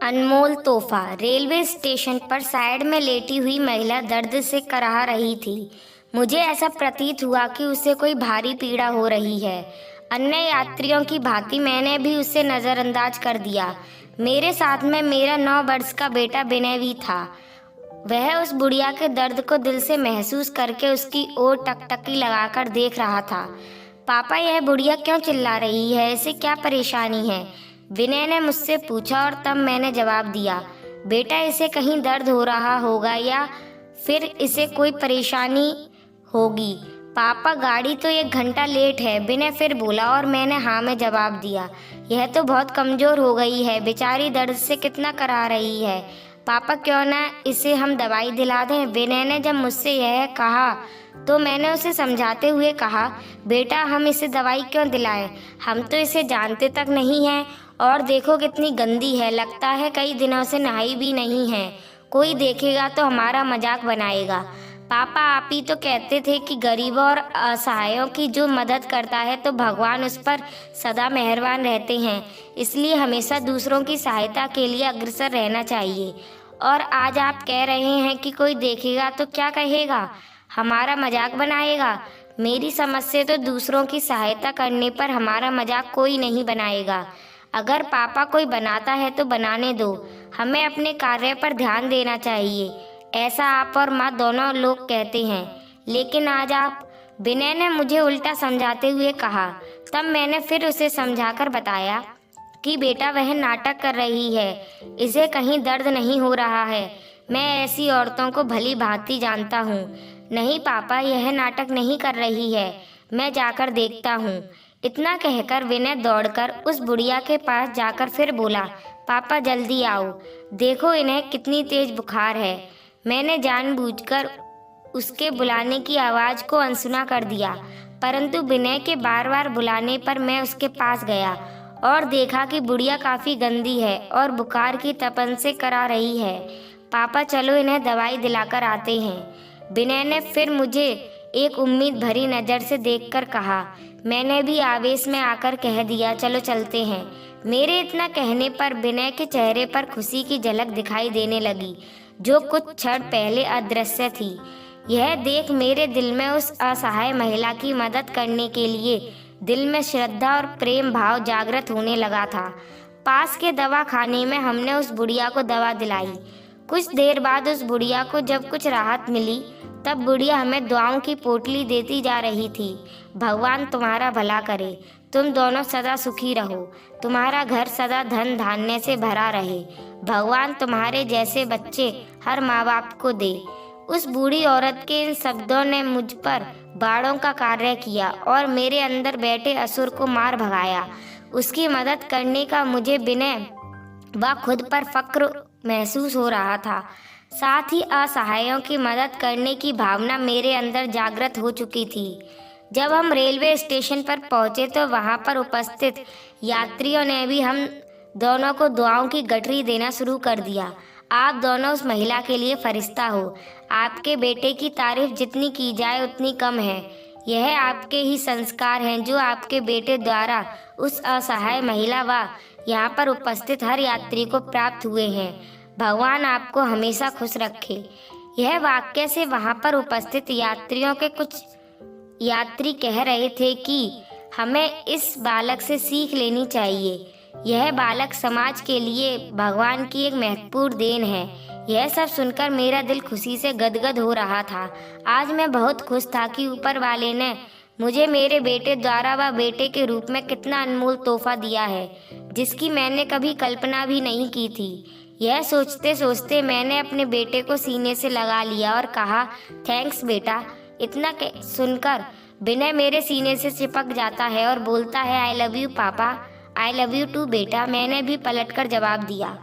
अनमोल तोहफा। Railway station पर side में लेटी हुई महिला दर्द से कराह रही थी। मुझे ऐसा प्रतीत हुआ कि उसे कोई भारी पीड़ा हो रही है। अन्य यात्रियों की भांति मैंने भी उसे नज़रअंदाज कर दिया। मेरे साथ में मेरा 9 वर्ष का बेटा विनय भी था। वह उस बुढ़िया के दर्द को दिल से महसूस करके उसकी ओर टकटकी लगाकर देख रहा था। पापा, यह बुढ़िया क्यों चिल्ला रही है? इसे क्या परेशानी है? विनय ने मुझसे पूछा और तब मैंने जवाब दिया, बेटा, इसे कहीं दर्द हो रहा होगा या फिर इसे कोई परेशानी होगी। पापा, गाड़ी तो 1 घंटा लेट है, विनय फिर बोला और मैंने हाँ में जवाब दिया। यह तो बहुत कमज़ोर हो गई है, बेचारी दर्द से कितना करा रही है। पापा, क्यों ना इसे हम दवाई दिला दें? विनय ने जब मुझसे यह कहा तो मैंने उसे समझाते हुए कहा, बेटा, हम इसे दवाई क्यों दिलाएं? हम तो इसे जानते तक नहीं हैं और देखो कितनी गंदी है, लगता है कई दिनों से नहाई भी नहीं है। कोई देखेगा तो हमारा मजाक बनाएगा। पापा, आप ही तो कहते थे कि गरीबों और असहायों की जो मदद करता है तो भगवान उस पर सदा मेहरबान रहते हैं, इसलिए हमेशा दूसरों की सहायता के लिए अग्रसर रहना चाहिए। और आज आप कह रहे हैं कि कोई देखेगा तो क्या कहेगा, हमारा मजाक बनाएगा। मेरी समझ से तो दूसरों की सहायता करने पर हमारा मजाक कोई नहीं बनाएगा। अगर पापा कोई बनाता है तो बनाने दो, हमें अपने कार्य पर ध्यान देना चाहिए, ऐसा आप और माँ दोनों लोग कहते हैं। लेकिन आज आप, विनय ने मुझे उल्टा समझाते हुए कहा। तब मैंने फिर उसे समझाकर बताया कि बेटा, वह नाटक कर रही है, इसे कहीं दर्द नहीं हो रहा है। मैं ऐसी औरतों को भली भांति जानता हूँ। नहीं पापा, यह नाटक नहीं कर रही है, मैं जाकर देखता हूँ। इतना कहकर विनय दौड़कर उस बुढ़िया के पास जाकर फिर बोला, पापा जल्दी आओ, देखो इन्हें कितनी तेज बुखार है। मैंने जानबूझकर उसके बुलाने की आवाज़ को अनसुना कर दिया, परंतु विनय के बार बार बुलाने पर मैं उसके पास गया और देखा कि बुढ़िया काफ़ी गंदी है और बुखार की तपन से करा रही है। पापा, चलो इन्हें दवाई दिलाकर आते हैं। विनय ने फिर मुझे एक उम्मीद भरी नज़र से देखकर कहा। मैंने भी आवेश में आकर कह दिया, चलो चलते हैं। मेरे इतना कहने पर विनय के चेहरे पर खुशी की झलक दिखाई देने लगी, जो कुछ क्षण पहले अदृश्य थी। यह देख मेरे दिल में उस असहाय महिला की मदद करने के लिए दिल में श्रद्धा और प्रेम भाव जागृत होने लगा था। पास के दवा खाने में हमने उस बुढ़िया को दवा दिलाई। कुछ देर बाद उस बुढ़िया को जब कुछ राहत मिली तब बुढ़िया हमें दुआओं की पोटली देती जा रही थी। भगवान तुम्हारा भला करे, तुम दोनों सदा सुखी रहो, तुम्हारा घर सदा धन धान्य से भरा रहे, भगवान तुम्हारे जैसे बच्चे हर माँ बाप को दे। उस बूढ़ी औरत के इन शब्दों ने मुझ पर बाड़ों का कार्य किया और मेरे अंदर बैठे असुर को मार भगाया। उसकी मदद करने का मुझे विनय व खुद पर फक्र महसूस हो रहा था। साथ ही असहायों की मदद करने की भावना मेरे अंदर जागृत हो चुकी थी। जब हम रेलवे स्टेशन पर पहुंचे तो वहां पर उपस्थित यात्रियों ने भी हम दोनों को दुआओं की गठरी देना शुरू कर दिया। आप दोनों उस महिला के लिए फरिश्ता हो। आपके बेटे की तारीफ जितनी की जाए उतनी कम है। यह आपके ही संस्कार हैं जो आपके बेटे द्वारा उस असहाय महिला व यहाँ पर उपस्थित हर यात्री को प्राप्त हुए हैं। भगवान आपको हमेशा खुश रखे। यह वाक्य से वहाँ पर उपस्थित यात्रियों के कुछ यात्री कह रहे थे कि हमें इस बालक से सीख लेनी चाहिए। यह बालक समाज के लिए भगवान की एक महत्वपूर्ण देन है। यह सब सुनकर मेरा दिल खुशी से गदगद हो रहा था। आज मैं बहुत खुश था कि ऊपर वाले ने मुझे मेरे बेटे द्वारा व बेटे के रूप में कितना अनमोल तोहफा दिया है, जिसकी मैंने कभी कल्पना भी नहीं की थी। यह सोचते सोचते मैंने अपने बेटे को सीने से लगा लिया और कहा, थैंक्स बेटा। इतना सुनकर विनय मेरे सीने से चिपक जाता है और बोलता है, आई लव यू पापा। आई लव यू टू बेटा। मैंने भी पलटकर जवाब दिया।